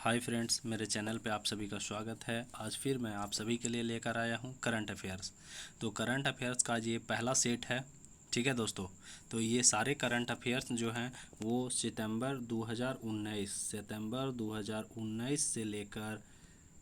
Hi friends, मेरे channel पे आप सभी का स्वागत है। आज फिर मैं आप सभी के लिए लेकर आया हूँ करंट अफेयर्स। तो करंट अफेयर्स का ये पहला सेट है, ठीक है दोस्तों। तो ये सारे करंट अफेयर्स जो हैं वो सितंबर 2019 से लेकर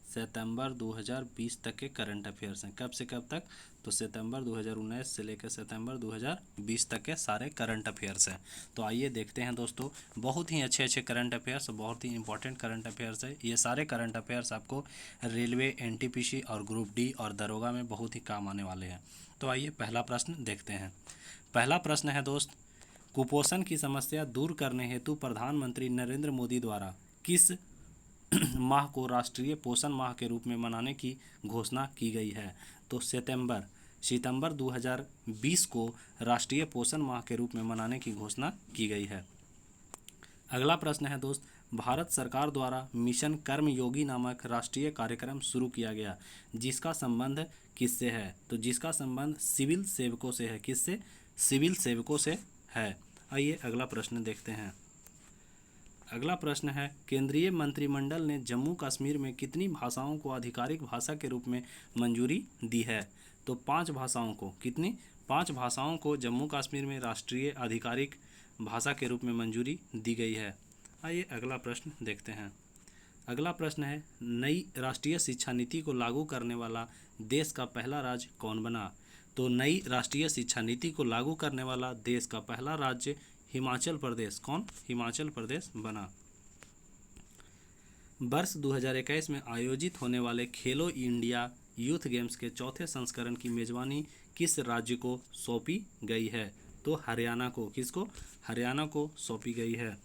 सितंबर 2020 तक के करंट अफेयर्स हैं। कब से कब तक? तो सितंबर 2019 से लेकर सितंबर 2020 तक के सारे करंट अफेयर्स हैं। तो आइए देखते हैं दोस्तों, बहुत ही अच्छे अच्छे करंट अफेयर्स, बहुत ही इंपॉर्टेंट करंट अफेयर्स है। ये सारे करंट अफेयर्स आपको रेलवे, एनटीपीसी और ग्रुप डी और दरोगा में बहुत ही काम आने वाले हैं। तो आइए पहला प्रश्न देखते हैं। पहला प्रश्न है दोस्त, कुपोषण की समस्या दूर करने हेतु प्रधानमंत्री नरेंद्र मोदी द्वारा किस माह को राष्ट्रीय पोषण माह के रूप में मनाने की घोषणा की गई है? तो सितंबर 2020 को राष्ट्रीय पोषण माह के रूप में मनाने की घोषणा की गई है। अगला प्रश्न है दोस्त, भारत सरकार द्वारा मिशन कर्मयोगी नामक राष्ट्रीय कार्यक्रम शुरू किया गया, जिसका संबंध किससे है? तो जिसका संबंध सिविल सेवकों से है। किससे? सिविल सेवकों से है। आइए अगला प्रश्न देखते हैं। अगला प्रश्न है, केंद्रीय मंत्रिमंडल ने जम्मू कश्मीर में कितनी भाषाओं को आधिकारिक भाषा के रूप में मंजूरी दी है? तो 5 भाषाओं को। कितनी? 5 भाषाओं को जम्मू कश्मीर में राष्ट्रीय आधिकारिक भाषा के रूप में मंजूरी दी गई है। आइए अगला प्रश्न देखते हैं। अगला प्रश्न है, नई राष्ट्रीय शिक्षा नीति को लागू करने वाला देश का पहला राज्य कौन बना? तो नई राष्ट्रीय शिक्षा नीति को लागू करने वाला देश का पहला राज्य हिमाचल प्रदेश। कौन? हिमाचल प्रदेश बना। वर्ष 2021 में आयोजित होने वाले खेलो इंडिया यूथ गेम्स के चौथे संस्करण की मेजबानी किस राज्य को सौंपी गई है? तो हरियाणा को। किसको? हरियाणा को सौंपी गई है।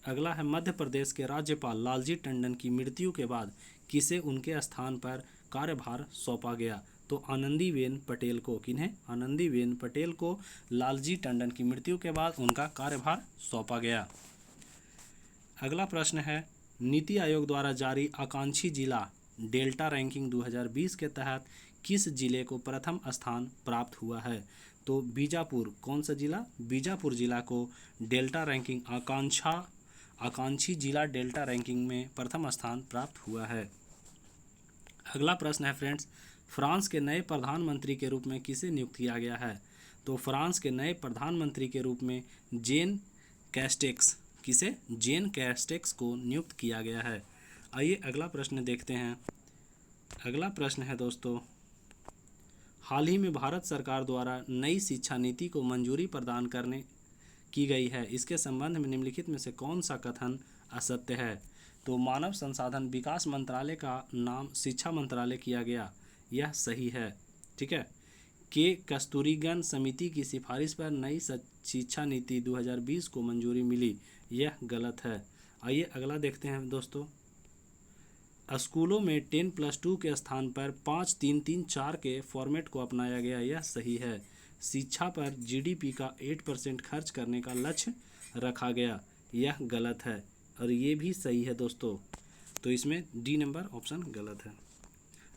अगला है, मध्य प्रदेश के राज्यपाल लालजी टंडन की मृत्यु के बाद किसे उनके स्थान पर कार्यभार सौंपा गया? तो आनंदीबेन पटेल को। किन्हें? आनंदीबेन पटेल को लालजी टंडन की मृत्यु के बाद उनका कार्यभार सौंपा गया। अगला प्रश्न है, नीति आयोग द्वारा जारी आकांक्षी जिला डेल्टा रैंकिंग 2020 के तहत किस जिले को प्रथम स्थान प्राप्त हुआ है? तो बीजापुर। कौन सा जिला? बीजापुर जिला को डेल्टा रैंकिंग आकांक्षी जिला डेल्टा रैंकिंग में प्रथम स्थान प्राप्त हुआ है। अगला प्रश्न है फ्रेंड्स, फ्रांस के नए प्रधानमंत्री के रूप में किसे नियुक्त किया गया है? तो फ्रांस के नए प्रधानमंत्री के रूप में जेन कैस्टेक्स। किसे? जेन कैस्टेक्स को नियुक्त किया गया है। आइए अगला प्रश्न देखते हैं। अगला प्रश्न है दोस्तों, हाल ही में भारत सरकार द्वारा नई शिक्षा नीति को मंजूरी प्रदान करने की गई है, इसके संबंध में निम्नलिखित में से कौन सा कथन असत्य है? तो मानव संसाधन विकास मंत्रालय का नाम शिक्षा मंत्रालय किया गया, यह सही है। ठीक है। के कस्तूरीरंगन समिति की सिफारिश पर नई शिक्षा नीति 2020 को मंजूरी मिली, यह गलत है। आइए अगला देखते हैं दोस्तों। स्कूलों में 10+2 के स्थान पर 5-3-3-4 के फॉर्मेट को अपनाया गया, यह सही है। शिक्षा पर जीडीपी का 8% खर्च करने का लक्ष्य रखा गया, यह गलत है। और ये भी सही है दोस्तों। तो इसमें डी नंबर ऑप्शन गलत है।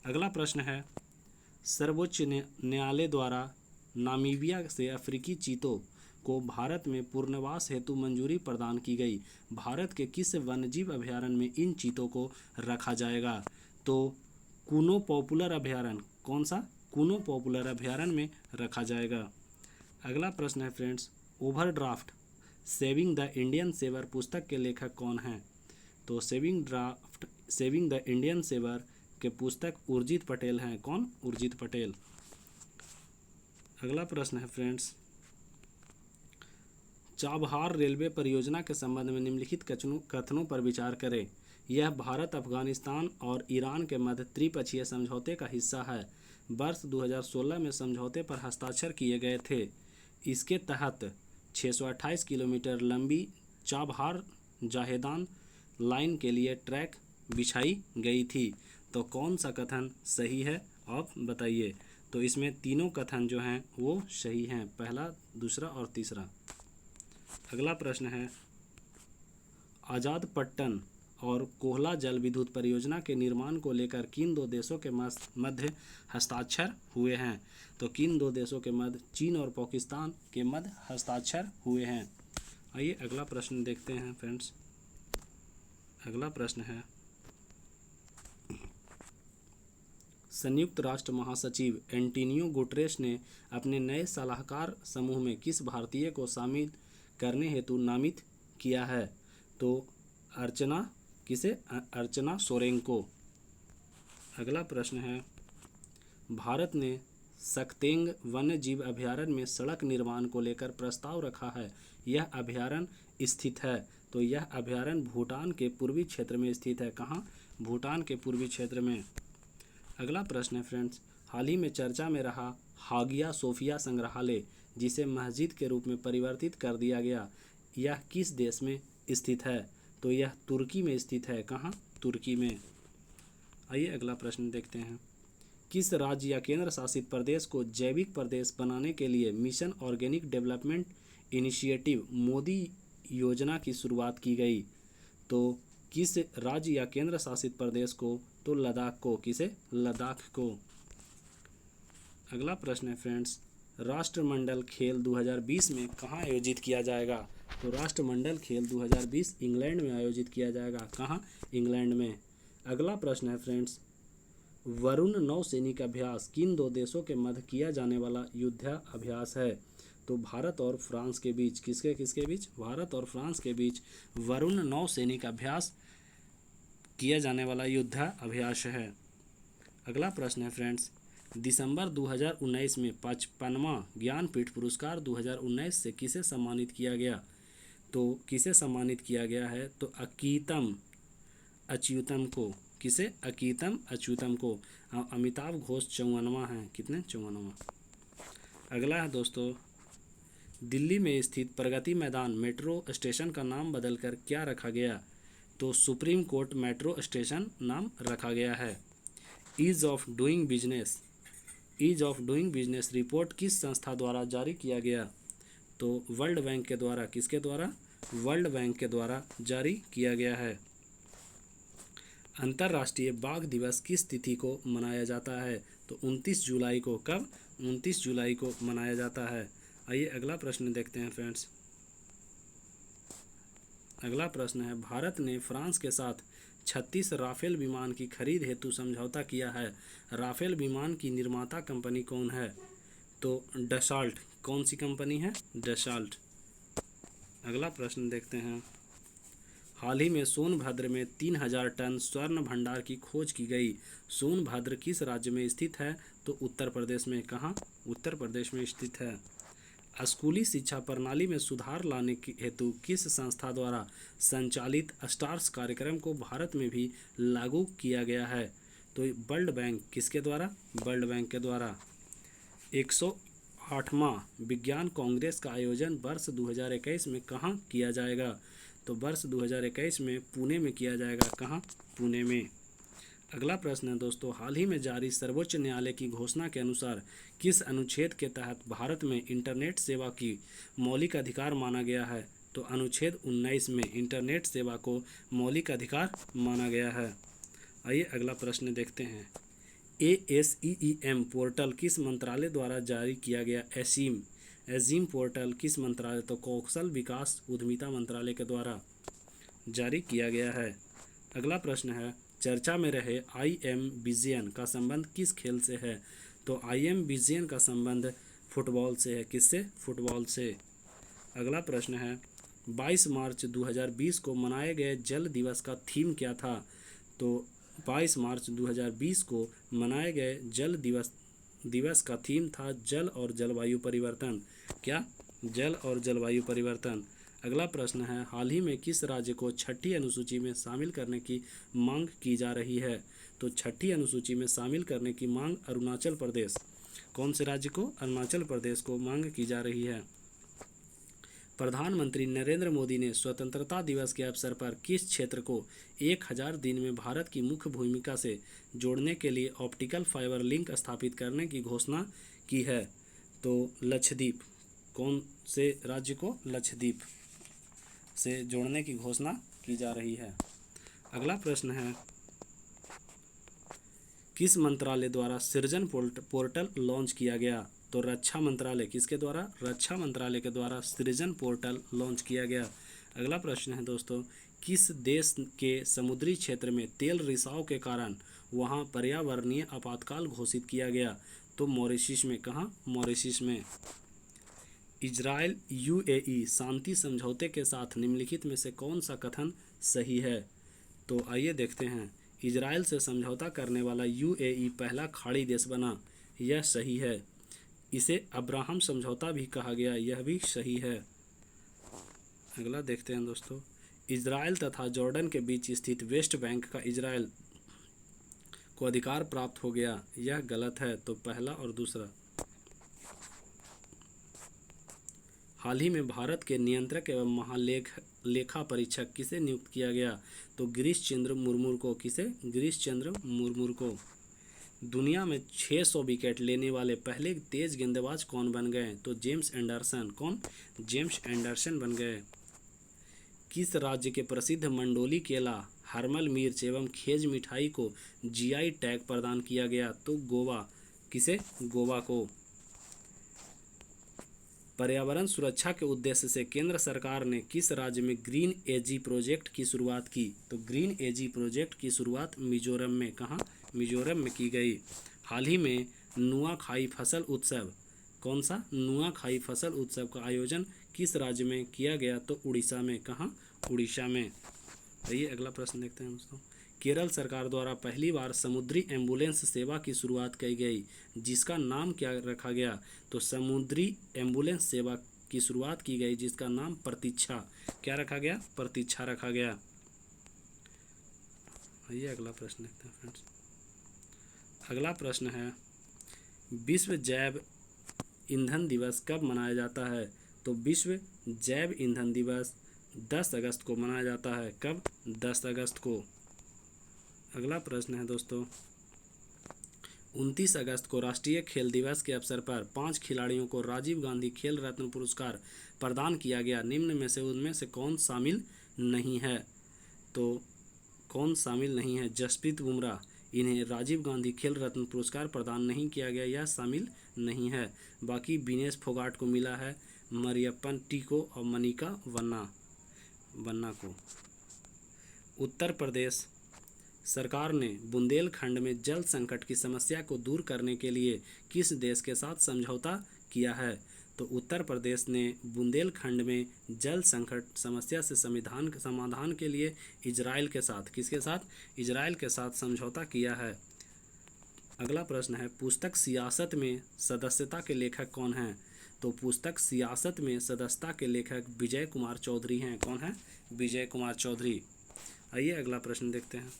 अगला प्रश्न है, सर्वोच्च न्यायालय द्वारा नामीबिया से अफ्रीकी चीतों को भारत में पुनर्वास हेतु मंजूरी प्रदान की गई। भारत के किस वन्यजीव अभयारण्य में इन चीतों को रखा जाएगा? तो कूनो पॉपुलर अभयारण्य। कौन सा? कूनो पॉपुलर अभयारण्य में रखा जाएगा। अगला प्रश्न है friends, overdraft saving the Indian saver पुस्तक के लेखक कौन हैं? तो सेविंग द इंडियन सेवर के पुस्तक उर्जित पटेल हैं। कौन? उर्जित पटेल। अगला प्रश्न है फ्रेंड्स, चाबहार रेलवे परियोजना के संबंध में निम्नलिखित कथनों पर विचार करें। यह भारत, अफगानिस्तान और ईरान के मध्य त्रिपक्षीय समझौते का हिस्सा है। वर्ष 2016 में समझौते पर हस्ताक्षर किए गए थे। इसके तहत 628 किलोमीटर लंबी चाबहार जाहेदान लाइन के लिए ट्रैक बिछाई गई थी। तो कौन सा कथन सही है, आप बताइए। तो इसमें तीनों कथन जो हैं वो सही हैं, पहला, दूसरा और तीसरा। अगला प्रश्न है, आजाद पट्टन और कोहला जल विद्युत परियोजना के निर्माण को लेकर किन दो देशों के मध्य हस्ताक्षर हुए हैं? तो किन दो देशों के मध्य? चीन और पाकिस्तान के मध्य हस्ताक्षर हुए हैं। आइए अगला प्रश्न देखते हैं फ्रेंड्स। अगला प्रश्न है, संयुक्त राष्ट्र महासचिव एंटोनियो गुटेरेस ने अपने नए सलाहकार समूह में किस भारतीय को शामिल करने हेतु नामित किया है? तो अर्चना सोरेंको। अगला प्रश्न है, भारत ने सकतेंग वन्य जीव अभयारण्य में सड़क निर्माण को लेकर प्रस्ताव रखा है। यह अभयारण्य स्थित है, तो यह अभयारण्य भूटान के पूर्वी क्षेत्र में स्थित है। कहाँ? भूटान के पूर्वी क्षेत्र में। अगला प्रश्न है फ्रेंड्स, हाल ही में चर्चा में रहा हागिया सोफिया संग्रहालय, जिसे मस्जिद के रूप में परिवर्तित कर दिया गया, यह किस देश में स्थित है? तो यह तुर्की में स्थित है। कहाँ? तुर्की में। आइए अगला प्रश्न देखते हैं, किस राज्य या केंद्र शासित प्रदेश को जैविक प्रदेश बनाने के लिए mission organic development initiative Modi योजना की शुरुआत की गई? तो किस राज्य या केंद्र शासित प्रदेश को? तो लद्दाख को। किसे? लद्दाख को। अगला प्रश्न है फ्रेंड्स, राष्ट्रमंडल खेल 2020 में कहाँ आयोजित किया जाएगा? तो राष्ट्रमंडल खेल 2020 इंग्लैंड में आयोजित किया जाएगा। कहाँ? इंग्लैंड में। अगला प्रश्न है फ्रेंड्स, वरुण नौसैनिक अभ्यास किन दो देशों के मध्य किया जाने वाला युद्धाभ्यास है? तो भारत और फ्रांस के बीच। किसके बीच? भारत और फ्रांस के बीच वरुण नौसैनिक अभ्यास किया जाने वाला युद्धाभ्यास है। अगला प्रश्न है फ्रेंड्स, दिसंबर 2019 में 55वां ज्ञानपीठ पुरस्कार 2019 से किसे सम्मानित किया गया? तो किसे सम्मानित किया गया है? तो अकीतम अच्युतम को। किसे? अकीतम अच्युतम को। अमिताभ घोष 54वां है। कितने? 54वां। अगला है दोस्तों, दिल्ली में स्थित प्रगति मैदान मेट्रो स्टेशन का नाम बदलकर क्या रखा गया? तो सुप्रीम कोर्ट मेट्रो स्टेशन नाम रखा गया है। Ease of doing business report किस संस्था द्वारा जारी किया गया? तो वर्ल्ड बैंक के द्वारा। किसके द्वारा? वर्ल्ड बैंक के द्वारा जारी किया गया है। अंतर्राष्ट्रीय बाघ दिवस किस तिथि को मनाया जाता है? तो 29 जुलाई को। कब? 29 जुलाई को मनाया जाता है। आइए अगला प्रश्न देखते हैं फ्रेंड्स। अगला प्रश्न है, भारत ने फ्रांस के साथ 36 राफेल विमान की खरीद हेतु समझौता किया है। राफेल विमान की निर्माता कंपनी कौन है? तो डसॉल्ट। कौन सी कंपनी है? डसॉल्ट। अगला प्रश्न देखते हैं, हाल ही में सोनभद्र में 3000 टन स्वर्ण भंडार की खोज की गई। सोनभद्र किस राज्य में स्थित है? तो उत्तर प्रदेश में। कहाँ? उत्तर प्रदेश में स्थित है। स्कूली शिक्षा प्रणाली में सुधार लाने के हेतु किस संस्था द्वारा संचालित स्टार्स कार्यक्रम को भारत में भी लागू किया गया है? तो वर्ल्ड बैंक। किसके द्वारा? वर्ल्ड बैंक के द्वारा। 108वां विज्ञान कांग्रेस का आयोजन वर्ष 2021 में कहाँ किया जाएगा? तो वर्ष 2021 में पुणे में किया जाएगा। कहाँ? पुणे में। अगला प्रश्न है दोस्तों, हाल ही में जारी सर्वोच्च न्यायालय की घोषणा के अनुसार किस अनुच्छेद के तहत भारत में इंटरनेट सेवा की मौलिक अधिकार माना गया है? तो अनुच्छेद 19 में इंटरनेट सेवा को मौलिक अधिकार माना गया है। आइए अगला प्रश्न देखते हैं, ASEEM पोर्टल किस मंत्रालय द्वारा जारी किया गया? एजीम पोर्टल किस मंत्रालय? तो कौशल विकास उद्यमिता मंत्रालय के द्वारा जारी किया गया है। अगला प्रश्न है, चर्चा में रहे IM विजयन का संबंध किस खेल से है? तो IM विजयन का संबंध फुटबॉल से है। किससे? फुटबॉल से। अगला प्रश्न है, 22 मार्च 2020 को मनाए गए जल दिवस का थीम क्या था? तो 22 मार्च 2020 को मनाए गए जल दिवस का थीम था जल और जलवायु परिवर्तन। क्या? जल और जलवायु परिवर्तन। अगला प्रश्न है, हाल ही में किस राज्य को छठी अनुसूची में शामिल करने की मांग की जा रही है? तो छठी अनुसूची में शामिल करने की मांग अरुणाचल प्रदेश। कौन से राज्य को? अरुणाचल प्रदेश को मांग की जा रही है। प्रधानमंत्री नरेंद्र मोदी ने स्वतंत्रता दिवस के अवसर पर किस क्षेत्र को 1000 दिन में भारत की मुख्य भूमिका से जोड़ने के लिए ऑप्टिकल फाइबर लिंक स्थापित करने की घोषणा की है? तो लक्षद्वीप। कौन से राज्य को? लक्षद्वीप से जोड़ने की घोषणा की जा रही है। अगला प्रश्न है, किस मंत्रालय द्वारा सृजन पोर्टल लॉन्च किया गया? तो रक्षा मंत्रालय। किसके द्वारा? रक्षा मंत्रालय के द्वारा सृजन पोर्टल लॉन्च किया गया। अगला प्रश्न है दोस्तों, किस देश के समुद्री क्षेत्र में तेल रिसाव के कारण वहां पर्यावरणीय आपातकाल घोषित किया गया? तो मॉरिशस में। कहाँ? मॉरिशस में। इजराइल यूएई शांति समझौते के साथ निम्नलिखित में से कौन सा कथन सही है? तो आइए देखते हैं। इजराइल से समझौता करने वाला यूएई पहला खाड़ी देश बना, यह सही है। इसे अब्राहम समझौता भी कहा गया, यह भी सही है। अगला देखते हैं दोस्तों। इजराइल तथा जॉर्डन के बीच स्थित वेस्ट बैंक का इजराइल को अधिकार प्राप्त हो गया, यह गलत है। तो पहला और दूसरा। हाल ही में भारत के नियंत्रक एवं महालेखा परीक्षक किसे नियुक्त किया गया? तो गिरीश चंद्र मुर्मू को। किसे? गिरीश चंद्र मुर्मू को। दुनिया में 600 विकेट लेने वाले पहले तेज गेंदबाज कौन बन गए? तो जेम्स एंडरसन। कौन? जेम्स एंडरसन बन गए। किस राज्य के प्रसिद्ध मंडोली केला, हरमल मिर्च एवं खेज मिठाई को जीआई टैग प्रदान किया गया? तो गोवा। किसे? गोवा को। पर्यावरण सुरक्षा के उद्देश्य से केंद्र सरकार ने किस राज्य में ग्रीन एजी प्रोजेक्ट की शुरुआत की? तो ग्रीन एजी प्रोजेक्ट की शुरुआत मिजोरम में। कहाँ? मिजोरम में की गई। हाल ही में नुआखाई फसल उत्सव, कौन सा? नुआखाई फसल उत्सव का आयोजन किस राज्य में किया गया? तो उड़ीसा में। कहाँ? उड़ीसा में। आइए अगला प्रश्न देखते हैं दोस्तों। केरल सरकार द्वारा पहली बार समुद्री एम्बुलेंस सेवा की शुरुआत की गई, जिसका नाम क्या रखा गया? तो समुद्री एम्बुलेंस सेवा की शुरुआत की गई जिसका नाम प्रतीक्षा। क्या रखा गया? प्रतीक्षा रखा गया। आइए अगला प्रश्न देखते हैं फ्रेंड्स। अगला प्रश्न है, विश्व जैव ईंधन दिवस कब मनाया जाता है? तो विश्व जैव ईंधन दिवस 10 अगस्त को मनाया जाता है। कब? 10 अगस्त को। अगला प्रश्न है दोस्तों, 29 अगस्त को राष्ट्रीय खेल दिवस के अवसर पर 5 खिलाड़ियों को राजीव गांधी खेल रत्न पुरस्कार प्रदान किया गया। निम्न में से उनमें से कौन शामिल नहीं है? तो कौन शामिल नहीं है? जसप्रीत बुमराह, इन्हें राजीव गांधी खेल रत्न पुरस्कार प्रदान नहीं किया गया, यह शामिल नहीं है। बाकी विनेश फोगाट को मिला है, मरियप्पन टी को और मनिका वन्ना को। उत्तर प्रदेश सरकार ने बुंदेलखंड में जल संकट की समस्या को दूर करने के लिए किस देश के साथ समझौता किया है? तो उत्तर प्रदेश ने बुंदेलखंड में जल संकट समस्या से समाधान के लिए इजराइल के साथ, किसके साथ? इजराइल के साथ समझौता किया है। अगला प्रश्न है, पुस्तक सियासत में सदस्यता के लेखक कौन हैं? तो पुस्तक सियासत में सदस्यता के लेखक विजय कुमार चौधरी हैं। कौन है? विजय कुमार चौधरी। आइए अगला प्रश्न देखते हैं।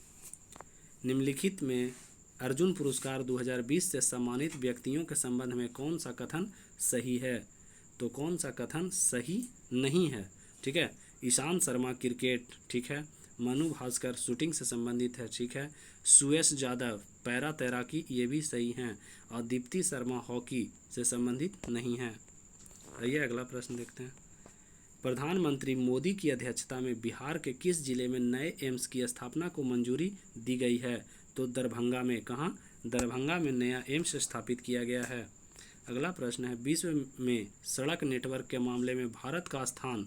निम्नलिखित में अर्जुन पुरस्कार 2020 से सम्मानित व्यक्तियों के संबंध में कौन सा कथन सही है? तो कौन सा कथन सही नहीं है? ठीक है। ईशांत शर्मा क्रिकेट, ठीक है। मनु भास्कर शूटिंग से संबंधित है, ठीक है। सुयश यादव पैरा तैराकी, ये भी सही हैं। और दीप्ति शर्मा हॉकी से संबंधित नहीं है। आइए अगला प्रश्न देखते हैं। प्रधानमंत्री मोदी की अध्यक्षता में बिहार के किस जिले में नए एम्स की स्थापना को मंजूरी दी गई है? तो दरभंगा में। कहाँ? दरभंगा में नया एम्स स्थापित किया गया है। अगला प्रश्न है, विश्व में सड़क नेटवर्क के मामले में भारत का स्थान,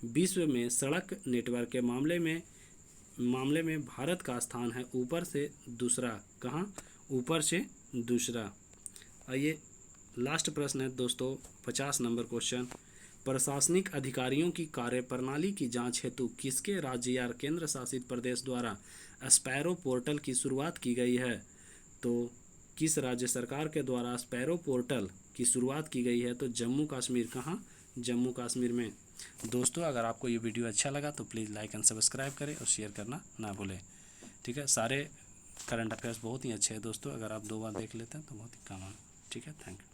विश्व में सड़क नेटवर्क के मामले में भारत का स्थान है ऊपर से दूसरा। कहाँ? ऊपर से दूसरा। आइए लास्ट प्रश्न है दोस्तों, 50 नंबर क्वेश्चन। प्रशासनिक अधिकारियों की कार्यप्रणाली की जांच हेतु किसके राज्य या केंद्र शासित प्रदेश द्वारा स्पैरो पोर्टल की शुरुआत की गई है? तो किस राज्य सरकार के द्वारा स्पैरो पोर्टल की शुरुआत की गई है? तो जम्मू कश्मीर। कहाँ? जम्मू कश्मीर में। दोस्तों अगर आपको ये वीडियो अच्छा लगा तो प्लीज़ लाइक एंड सब्सक्राइब करें और शेयर करना ना भूलें, ठीक है। सारे करंट अफेयर्स बहुत ही अच्छे हैं दोस्तों, अगर आप 2 बार देख लेते हैं तो बहुत ही काम है, ठीक है। Thank you.